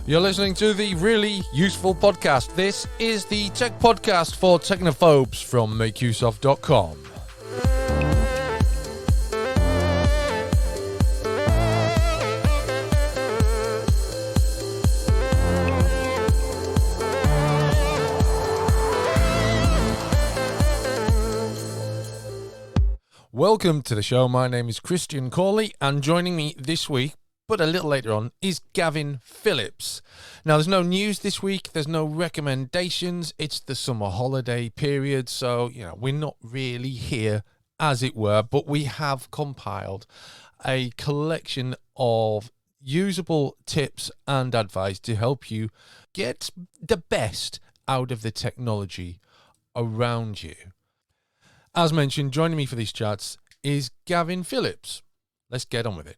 You're listening to the Really Useful Podcast. This is the Tech Podcast for technophobes from makeuseof.com. Welcome to the show. My name is Christian Corley, and joining me this week, but a little later on, is Gavin Phillips. Now, there's no news this week. There's no recommendations. It's the summer holiday period, so, we're not really here, as it were, but we have compiled a collection of usable tips and advice to help you get the best out of the technology around you. As mentioned, joining me for these chats is Gavin Phillips. Let's get on with it.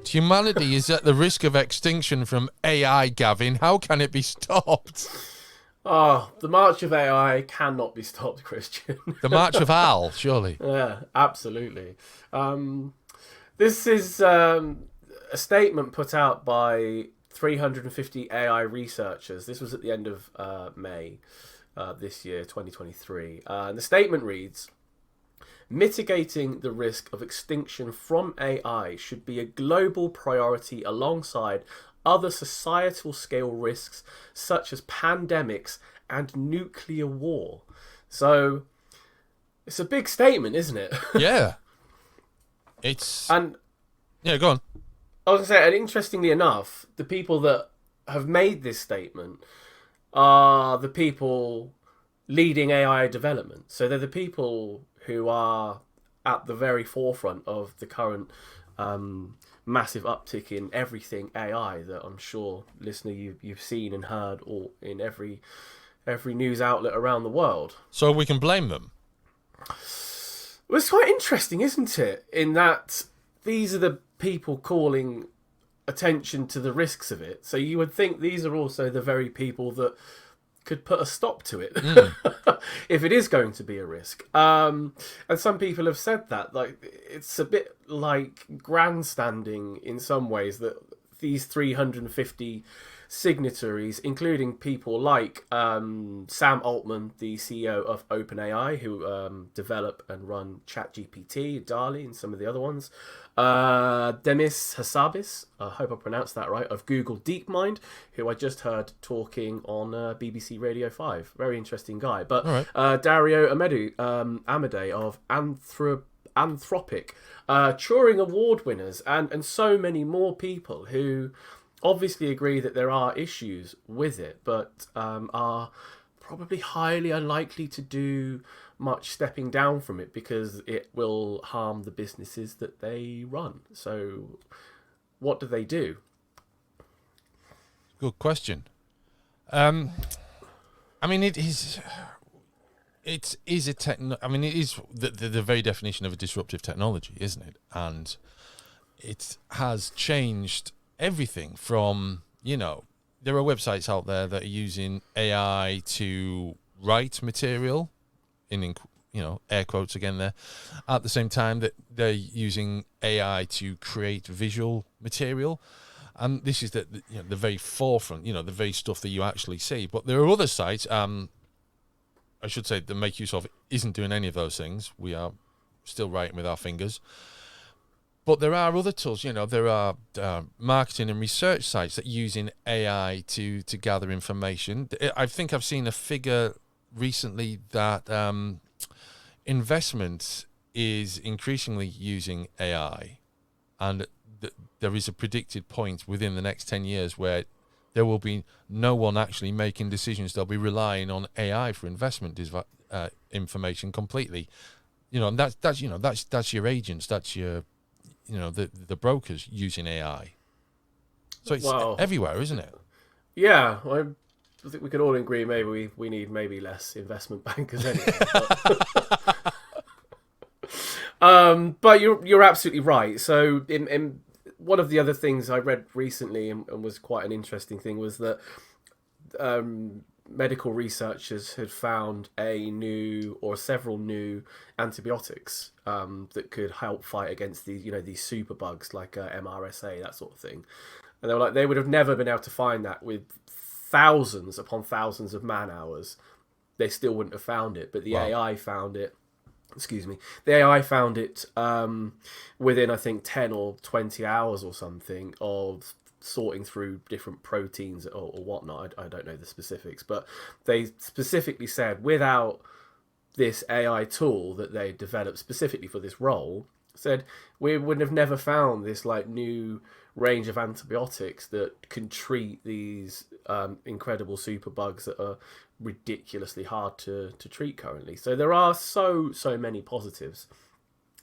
Humanity is at the risk of extinction from AI, Gavin. How can it be stopped? Oh, the march of AI cannot be stopped, Christian. The march of Al, surely. Yeah, absolutely. This is a statement put out by 350 AI researchers. This was at the end of May this year, 2023. And the statement reads, "Mitigating the risk of extinction from AI should be a global priority alongside other societal scale risks such as pandemics and nuclear war." So it's a big statement, isn't it? Yeah. Yeah, go on. I was going to say, and interestingly enough, the people that have made this statement are the people leading AI development. So they're the people who are at the very forefront of the current massive uptick in everything AI that I'm sure, listener, you've seen and heard all in every news outlet around the world. So we can blame them? Well, it's quite interesting, isn't it? In that these are the people calling attention to the risks of it. So you would think these are also the very people that could put a stop to it if it is going to be a risk. And some people have said that, like, it's a bit like grandstanding in some ways that these 350 signatories, including people like Sam Altman, the CEO of OpenAI, who develop and run ChatGPT, DALL-E, and some of the other ones. Demis Hassabis, I hope I pronounced that right, of Google DeepMind, who I just heard talking on BBC Radio 5. Very interesting guy. But right. Dario Amedei of Anthropic, Turing Award winners, and so many more people who obviously agree that there are issues with it, but are probably highly unlikely to do much stepping down from it because it will harm the businesses that they run. So what do they do? Good question. I mean, it is the very definition of a disruptive technology, isn't it? And it has changed everything from, there are websites out there that are using AI to write material, in air quotes again there, at the same time that they're using AI to create visual material. And this is the very forefront, the very stuff that you actually see. But there are other sites, I should say, that Make Use Of isn't doing any of those things. We are still writing with our fingers. But there are other tools, there are marketing and research sites that are using AI to gather information. I think I've seen a figure recently that investment is increasingly using AI, and there is a predicted point within the next 10 years where there will be no one actually making decisions. They'll be relying on AI for investment information completely. And that's your agents, that's your the brokers using AI. So it's everywhere, isn't it? Yeah, I think we can all agree maybe we need less investment bankers anyway. But you're absolutely right. So in one of the other things I read recently and was quite an interesting thing was that medical researchers had found a new or several new antibiotics that could help fight against these, these superbugs like MRSA, that sort of thing. And they were like, they would have never been able to find that with thousands upon thousands of man hours. They still wouldn't have found it, but the AI found it. Excuse me. The AI found it within, I think, 10 or 20 hours or something of sorting through different proteins or whatnot. I don't know the specifics, but they specifically said without this AI tool that they developed specifically for this role, said we would have never found this like new range of antibiotics that can treat these incredible superbugs that are ridiculously hard to treat currently. So there are so many positives.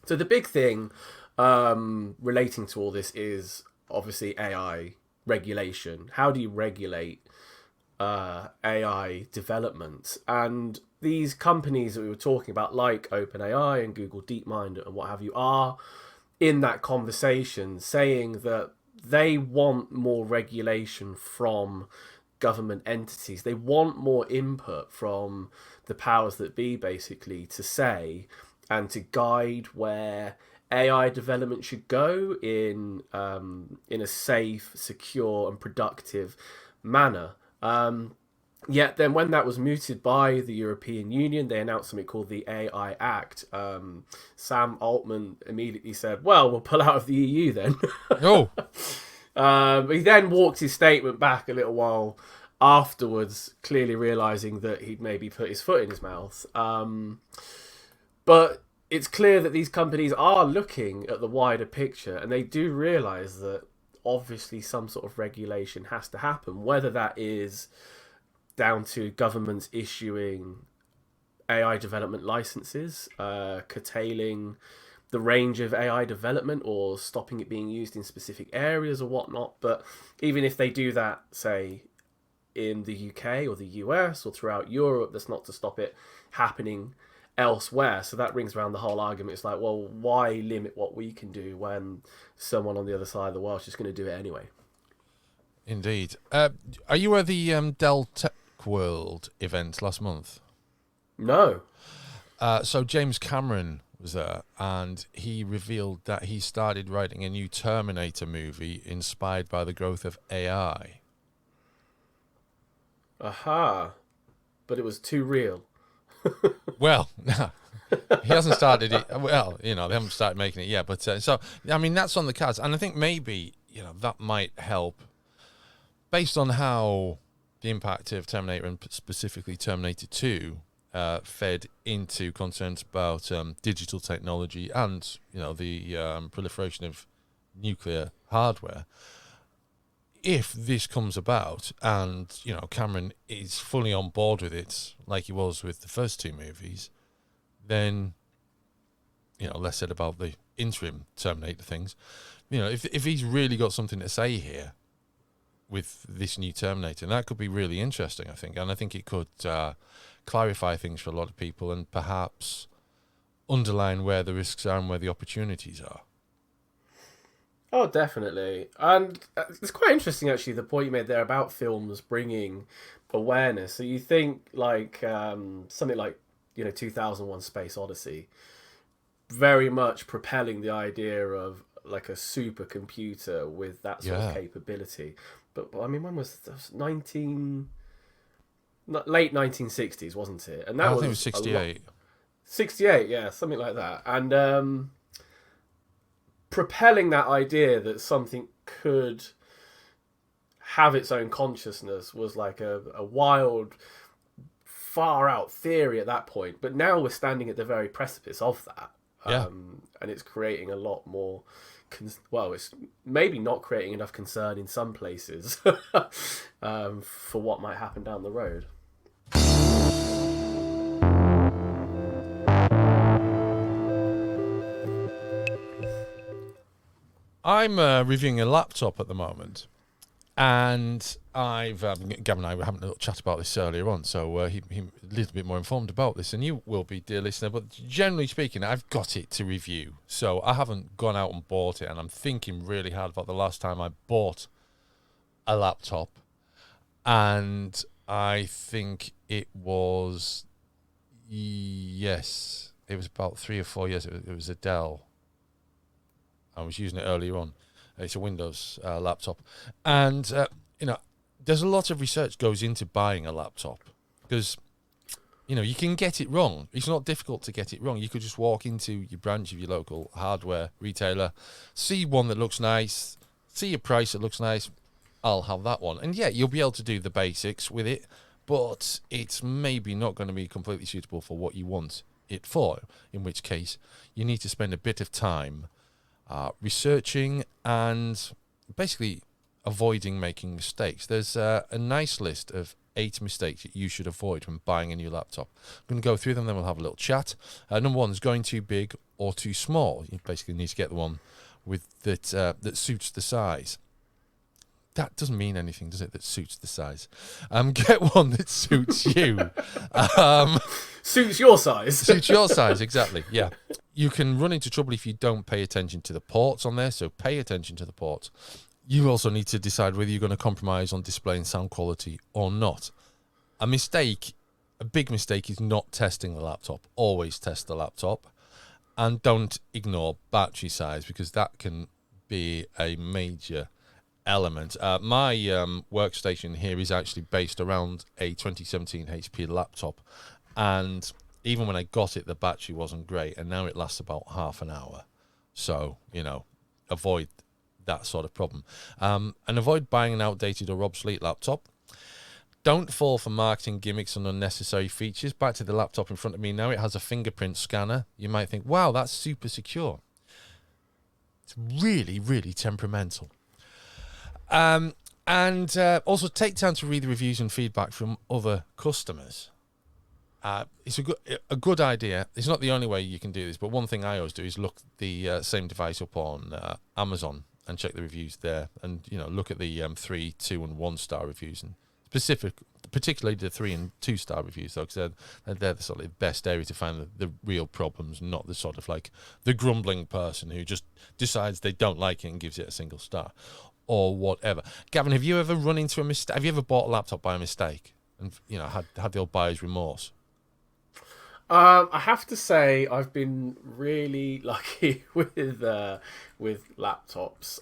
So the big thing relating to all this is obviously AI regulation. How do you regulate AI development? And these companies that we were talking about, like OpenAI and Google DeepMind and what have you, are in that conversation saying that they want more regulation from government entities. They want more input from the powers that be, basically, to say and to guide where AI development should go in a safe, secure, and productive manner. Yet then, when that was mooted by the European Union, they announced something called the AI Act. Sam Altman immediately said, "Well, we'll pull out of the EU then." Oh. He then walked his statement back a little while afterwards, clearly realising that he'd maybe put his foot in his mouth. But it's clear that these companies are looking at the wider picture, and they do realise that obviously some sort of regulation has to happen, whether that is down to governments issuing AI development licenses, curtailing the range of AI development or stopping it being used in specific areas or whatnot. But even if they do that, say, in the UK or the US or throughout Europe, that's not to stop it happening elsewhere. So that rings around the whole argument. It's like, well, why limit what we can do when someone on the other side of the world is just going to do it anyway? Indeed. Are you at the Dell Tech World event last month? No. So James Cameron was there, and he revealed that he started writing a new Terminator movie inspired by the growth of AI. Aha. But it was too real. Well, he hasn't started it. Well, they haven't started making it yet. But so, I mean, that's on the cards. And I think maybe, that might help based on how the impact of Terminator and specifically Terminator 2 fed into concerns about digital technology and, the proliferation of nuclear hardware. If this comes about and, Cameron is fully on board with it, like he was with the first two movies, then, less said about the interim Terminator things. If he's really got something to say here with this new Terminator, that could be really interesting, I think. And I think it could clarify things for a lot of people and perhaps underline where the risks are and where the opportunities are. Oh, definitely. And it's quite interesting, actually, the point you made there about films bringing awareness. So you think like something like, 2001 Space Odyssey, very much propelling the idea of like a supercomputer with that sort of capability. But I mean, when was this? Late 1960s, wasn't it? And that I think it was 68. 68, yeah, something like that. And propelling that idea that something could have its own consciousness was like a wild, far out theory at that point. But now we're standing at the very precipice of that. And it's creating a lot more... it's maybe not creating enough concern in some places for what might happen down the road. I'm reviewing a laptop at the moment, and I've Gavin and I were having a little chat about this earlier on, so he's a little bit more informed about this, and you will be, dear listener. But generally speaking, I've got it to review, so I haven't gone out and bought it, and I'm thinking really hard about the last time I bought a laptop, and I think it was, yes, it was about 3 or 4 years. It was a Dell. I was using it earlier on. It's a Windows laptop. And, there's a lot of research goes into buying a laptop because, you can get it wrong. It's not difficult to get it wrong. You could just walk into your branch of your local hardware retailer, see one that looks nice, see a price that looks nice. I'll have that one. And yeah, you'll be able to do the basics with it, but it's maybe not going to be completely suitable for what you want it for, in which case you need to spend a bit of time researching and basically avoiding making mistakes. There's a nice list of 8 mistakes that you should avoid when buying a new laptop. I'm going to go through them, then we'll have a little chat. Number 1 is going too big or too small. You basically need to get the one with that suits the size. That doesn't mean anything, does it? That suits the size. Get one that suits you. Suits your size. Suits your size, exactly. Yeah. You can run into trouble if you don't pay attention to the ports on there, so pay attention to the ports. You also need to decide whether you're going to compromise on display and sound quality or not. A big mistake is not testing the laptop. Always test the laptop. And don't ignore battery size, because that can be a major element. My workstation here is actually based around a 2017 HP laptop, and even when I got it, the battery wasn't great, and now it lasts about half an hour. So, avoid that sort of problem. And avoid buying an outdated or obsolete laptop. Don't fall for marketing gimmicks and unnecessary features. Back to the laptop in front of me now. It has a fingerprint scanner. You might think, wow, that's super secure. It's really, really temperamental. And also take time to read the reviews and feedback from other customers. It's a good idea. It's not the only way you can do this, but one thing I always do is look the same device up on Amazon and check the reviews there, and look at the 3, 2, and 1 star reviews, and particularly the 3 and 2 star reviews, though, because they're the sort of best area to find the real problems, not the sort of like the grumbling person who just decides they don't like it and gives it a single star or whatever. Gavin, have you ever run into a mistake? Have you ever bought a laptop by mistake and had the old buyer's remorse? I have to say I've been really lucky with laptops.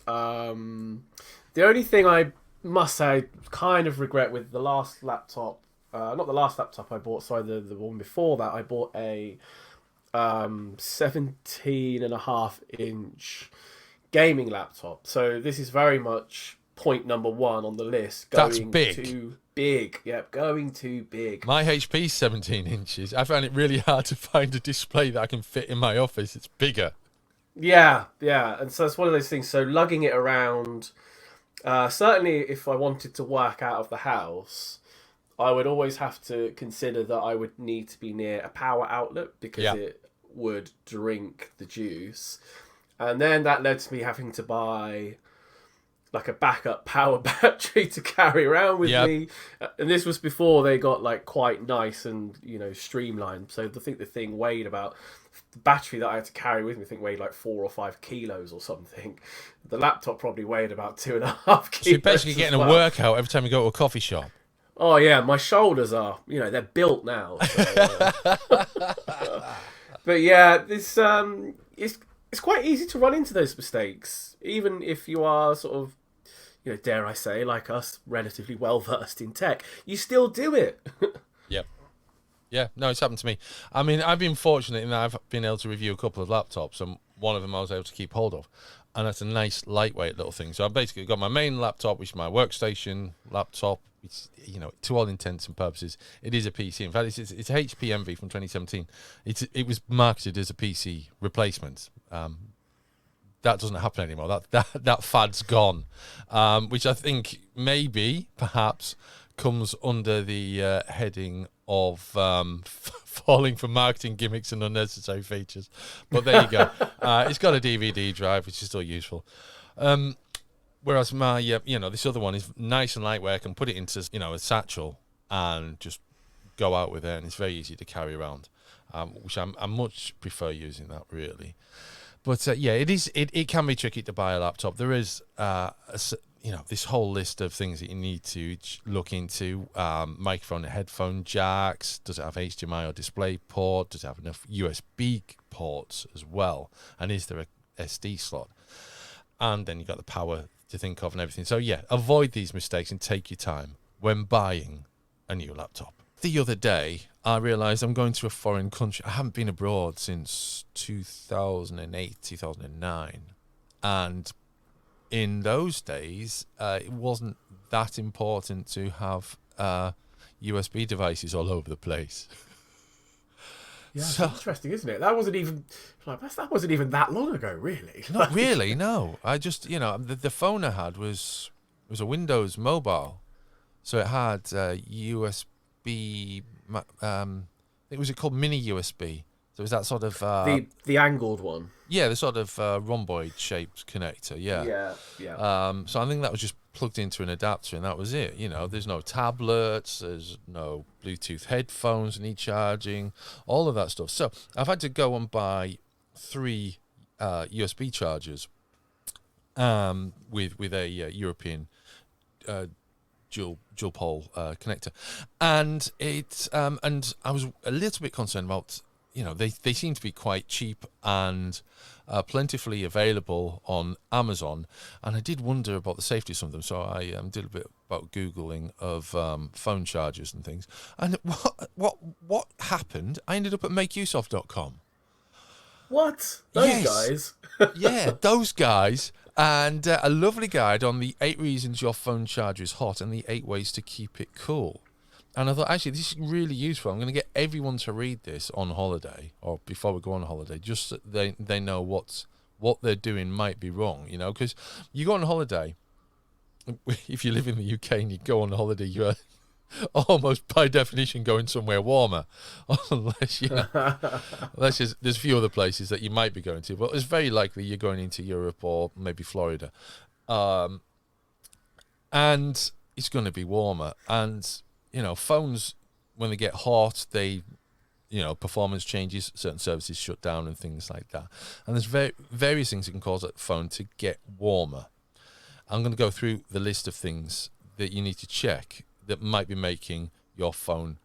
The only thing I must say I kind of regret with the last laptop, not the last laptop I bought, sorry, the one before that, I bought a 17.5-inch gaming laptop. So this is very much point number 1 on the list. That's big. Too big. Yep, going too big. My HP's 17 inches. I found it really hard to find a display that I can fit in my office. It's bigger. Yeah. And so it's one of those things. So lugging it around, certainly if I wanted to work out of the house, I would always have to consider that I would need to be near a power outlet, because it would drink the juice. And then that led to me having to buy like a backup power battery to carry around with me. And this was before they got like quite nice and, streamlined. So I think the thing weighed about, the battery that I had to carry with me, I think weighed like 4 or 5 kilos or something. The laptop probably weighed about 2.5 kilos. So you're basically getting a workout every time you go to a coffee shop. Oh yeah, my shoulders are, they're built now. So, but yeah, this it's quite easy to run into those mistakes, even if you are sort of, dare I say, like us, relatively well versed in tech. You still do it. Yep. Yeah, no, it's happened to me. I mean, I've been fortunate in that I've been able to review a couple of laptops, and one of them I was able to keep hold of. And that's a nice, lightweight little thing. So I've basically got my main laptop, which is my workstation laptop. It's, to all intents and purposes, it is a PC. In fact, it's a HP Envy from 2017. It was marketed as a PC replacement. That doesn't happen anymore. That fad's gone, which I think perhaps comes under the heading of falling for marketing gimmicks and unnecessary features. But there you go. It's got a DVD drive, which is still useful. Whereas my, this other one is nice and lightweight. I can put it into, a satchel and just go out with it, and it's very easy to carry around, which I much prefer using that, really. But yeah, it can be tricky to buy a laptop. There is this whole list of things that you need to look into. Microphone and headphone jacks. Does it have HDMI or display port? Does it have enough USB ports as well? And is there a SD slot? And then you've got the power to think of and everything. So yeah, avoid these mistakes and take your time when buying a new laptop. The other day, I realised I'm going to a foreign country. I haven't been abroad since 2008, 2009. And in those days, it wasn't that important to have USB devices all over the place. Yeah, so, it's interesting, isn't it? That wasn't even that long ago, really. Not really, no. I just, the phone I had was a Windows mobile, so it had USB. Was it called mini USB? So it was that sort of the angled one. Yeah, the sort of rhomboid shaped connector. Yeah. So I think that was just plugged into an adapter, and that was it. There's no tablets, there's no Bluetooth headphones that need charging, all of that stuff. So I've had to go and buy 3 USB chargers with a European dual pole connector, and and I was a little bit concerned about. They seem to be quite cheap and plentifully available on Amazon, and I did wonder about the safety of some of them. So I did a bit about Googling of phone chargers and things. And what happened? I ended up at makeuseof.com. What? Those guys? Yeah, those guys. And a lovely guide on the 8 reasons your phone charger is hot and the 8 ways to keep it cool. And I thought, actually, this is really useful. I'm going to get everyone to read this on holiday or before we go on holiday, just so they know what they're doing might be wrong, because you go on holiday, if you live in the UK and you go on holiday, you're almost by definition going somewhere warmer, unless there's a few other places that you might be going to, but it's very likely you're going into Europe or maybe Florida. And it's going to be warmer. And phones, when they get hot, they, performance changes, certain services shut down and things like that. And there's various things that can cause a phone to get warmer. I'm going to go through the list of things that you need to check that might be making your phone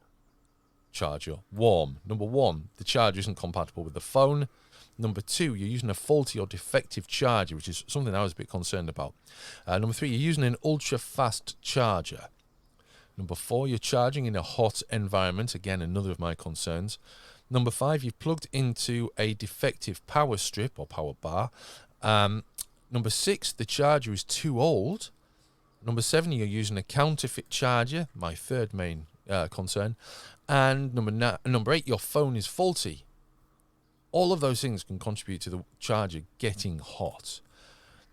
charger warm. Number 1, the charger isn't compatible with the phone. Number 2, you're using a faulty or defective charger, which is something I was a bit concerned about. Number 3, you're using an ultra-fast charger. Number 4, you're charging in a hot environment. Again, another of my concerns. Number 5, you've plugged into a defective power strip or power bar. Number 6, the charger is too old. Number 7, you're using a counterfeit charger, my third main concern. And number 8, your phone is faulty. All of those things can contribute to the charger getting hot.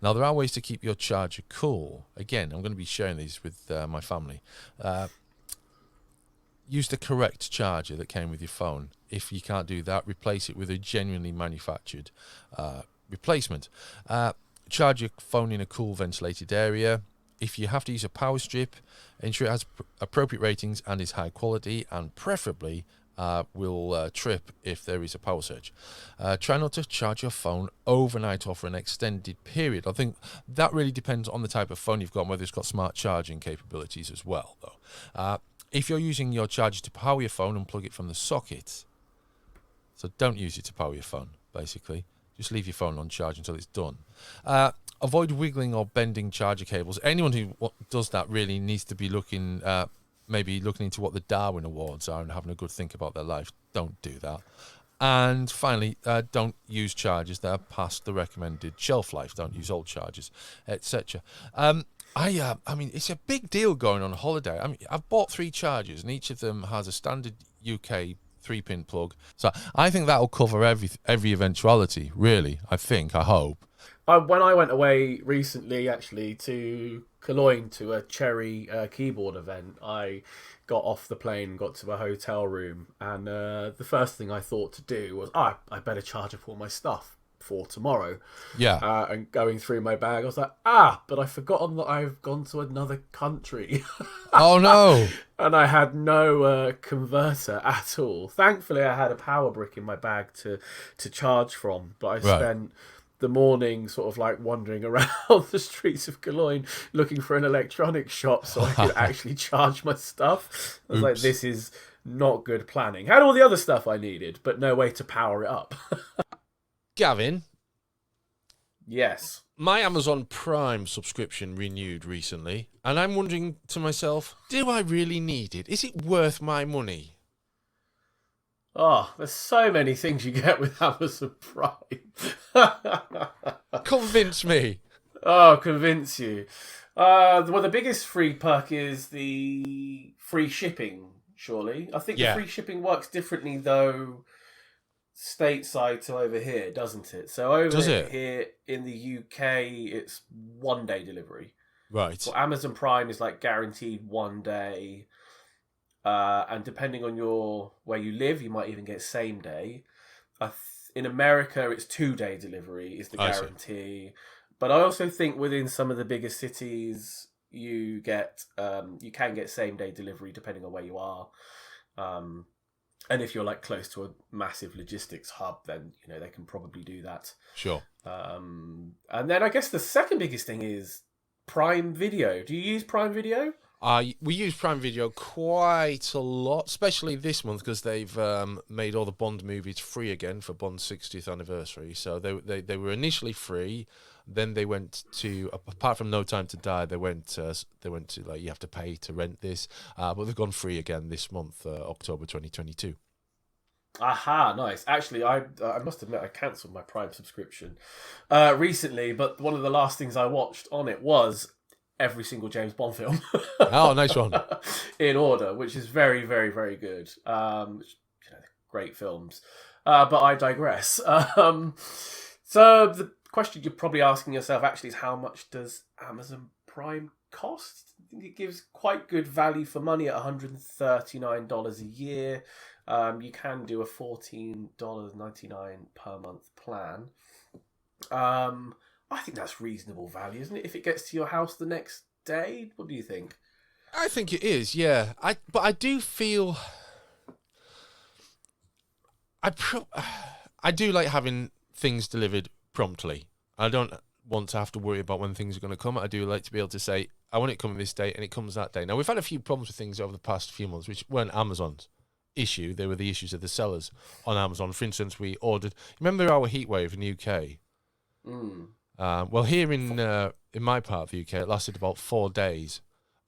Now, there are ways to keep your charger cool. Again, I'm going to be sharing these with my family. Use the correct charger that came with your phone. If you can't do that, replace it with a genuinely manufactured replacement. Charge your phone in a cool, ventilated area. If you have to use a power strip, ensure it has appropriate ratings and is high quality, and preferably will trip if there is a power surge. Try not to charge your phone overnight or for an extended period. I think that really depends on the type of phone you've got and whether it's got smart charging capabilities as well, though. If you're using your charger to power your phone, unplug it from the socket. So don't use it to power your phone, basically. Just leave your phone on charge until it's done. Avoid wiggling or bending charger cables. Anyone who does that really needs to be maybe looking into what the Darwin Awards are and having a good think about their life. Don't do that. And finally, don't use chargers that are past the recommended shelf life. Don't use old chargers, etc. I mean, it's a big deal going on holiday. I mean, I've bought 3 chargers, and each of them has a standard UK 3-pin plug. So I think that'll cover every eventuality, really. I hope. When I went away recently, actually, to Cologne to a Cherry keyboard event, I got off the plane, got to a hotel room, and the first thing I thought to do was, I better charge up all my stuff for tomorrow. Yeah. And going through my bag, I was like, but I've forgotten that I've gone to another country. Oh, no. And I had no converter at all. Thankfully, I had a power brick in my bag to charge from, but I spent the morning, sort of like wandering around the streets of Cologne looking for an electronics shop so I could actually charge my stuff. I was like, Oops. this is not good planning. Had all the other stuff I needed, but no way to power it up. Gavin, Yes. my Amazon Prime subscription renewed recently, and I'm wondering to myself, do I really need it? Is it worth my money? Oh, there's so many things you get with Amazon Prime. Convince me. Oh, convince you. Well, the biggest free perk is the free shipping, surely. I think Yeah. the free shipping works differently, though, stateside to over here, doesn't it? So over Does it? here in the UK, it's 1 day delivery. Right. Well, Amazon Prime is like guaranteed 1 day. And depending on where you live, you might even get same day. In America, it's 2 day delivery is the I see. guarantee. But I also think within some of the bigger cities, you can get same day delivery depending on where you are. And if you're like close to a massive logistics hub, then they can probably do that. Sure. And then I guess the second biggest thing is Prime Video. Do you use Prime Video? We use Prime Video quite a lot, especially this month because they've made all the Bond movies free again for Bond's 60th anniversary. So they were initially free, then they went to, apart from No Time to Die, they went to like, you have to pay to rent this, but they've gone free again this month, October 2022. Aha, nice. Actually, I must admit I cancelled my Prime subscription recently, but one of the last things I watched on it was every single James Bond film. Oh, nice one. In order, which is very, very, very good. Great films. But I digress. So the question you're probably asking yourself actually is, how much does Amazon Prime cost? I think it gives quite good value for money at $139 a year. You can do a $14.99 per month plan. I think that's reasonable value, isn't it? If it gets to your house the next day, what do you think? I think it is, yeah. But I do feel I do like having things delivered promptly. I don't want to have to worry about when things are going to come. I do like to be able to say, I want it coming this day, and it comes that day. Now, we've had a few problems with things over the past few months, which weren't Amazon's issue. They were the issues of the sellers on Amazon. For instance, we ordered... Remember our heat wave in the UK? Well, here in my part of the UK, it lasted about 4 days.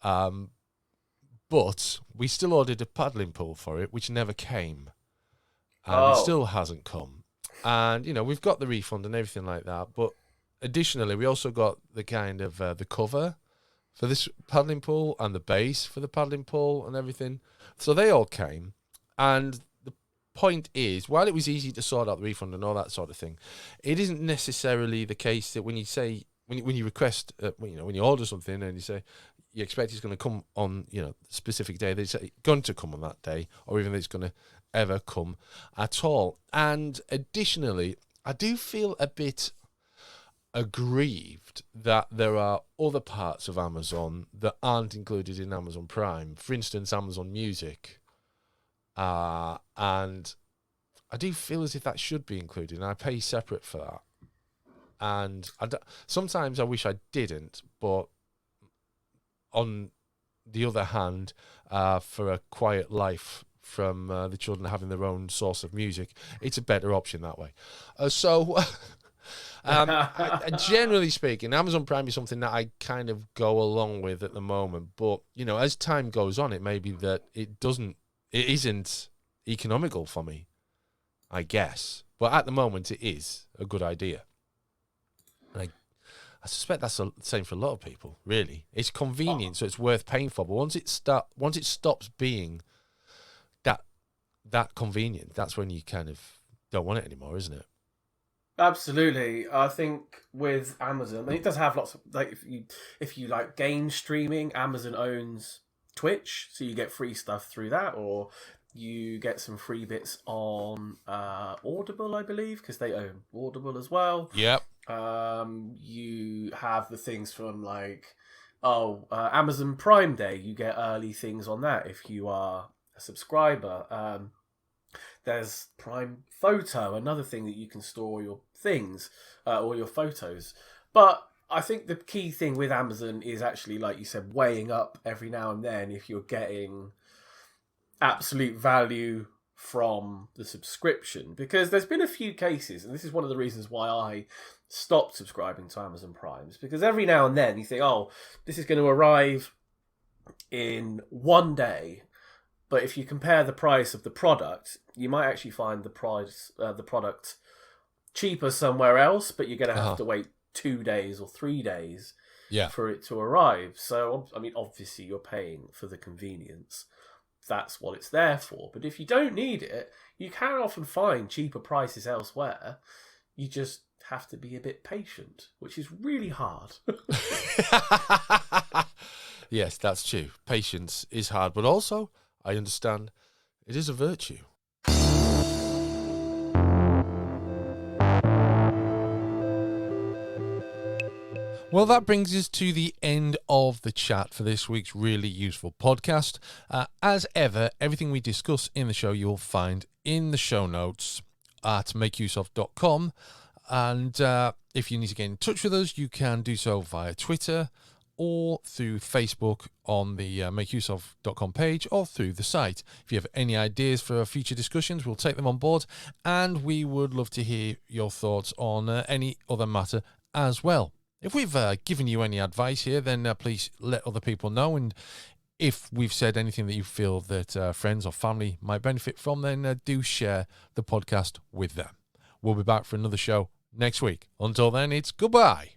But we still ordered a paddling pool for it, which never came. And it still hasn't come. And, we've got the refund and everything like that. But additionally, we also got the kind of the cover for this paddling pool and the base for the paddling pool and everything. So they all came. And the point is, while it was easy to sort out the refund and all that sort of thing, it isn't necessarily the case that when you say, when you request, when you order something and you say, you expect it's going to come on, the specific day, they say it's going to come on that day, or even that it's going to ever come at all. And additionally, I do feel a bit aggrieved that there are other parts of Amazon that aren't included in Amazon Prime. For instance, Amazon Music. And I do feel as if that should be included, and I pay separate for that. And sometimes I wish I didn't, but on the other hand, for a quiet life from the children having their own source of music, it's a better option that way. Generally speaking, Amazon Prime is something that I kind of go along with at the moment. But, as time goes on, it may be that it isn't economical for me, I guess. But at the moment, it is a good idea. And I suspect that's the same for a lot of people, really. It's convenient, so it's worth paying for. But once it stops being that convenient, that's when you kind of don't want it anymore, isn't it? Absolutely. I think with Amazon, it does have lots of, like, if you like game streaming, Amazon owns Twitch, so you get free stuff through that, or you get some free bits on Audible, I believe, because they own Audible as well. Yep. You have the things from Amazon Prime Day. You get early things on that if you are a subscriber. There's Prime Photo, another thing that you can store your things or your photos. But I think the key thing with Amazon is actually, like you said, weighing up every now and then if you're getting absolute value from the subscription, because there's been a few cases, and this is one of the reasons why I stopped subscribing to Amazon Primes, because every now and then you think, oh, this is going to arrive in one day, but if you compare the price of the product, you might actually find the product cheaper somewhere else, but you're going to have to wait 2 days or 3 days for it to arrive. So, I mean, obviously you're paying for the convenience. That's what it's there for. But if you don't need it, you can often find cheaper prices elsewhere. You just have to be a bit patient, which is really hard. Yes, that's true. Patience is hard, but also, I understand, it is a virtue. Well, that brings us to the end of the chat for this week's really useful podcast. As ever, everything we discuss in the show you'll find in the show notes at makeuseof.com. And if you need to get in touch with us, you can do so via Twitter or through Facebook on the makeuseof.com page or through the site. If you have any ideas for future discussions, we'll take them on board. And we would love to hear your thoughts on any other matter as well. If we've given you any advice here, then please let other people know. And if we've said anything that you feel that friends or family might benefit from, then do share the podcast with them. We'll be back for another show next week. Until then, it's goodbye.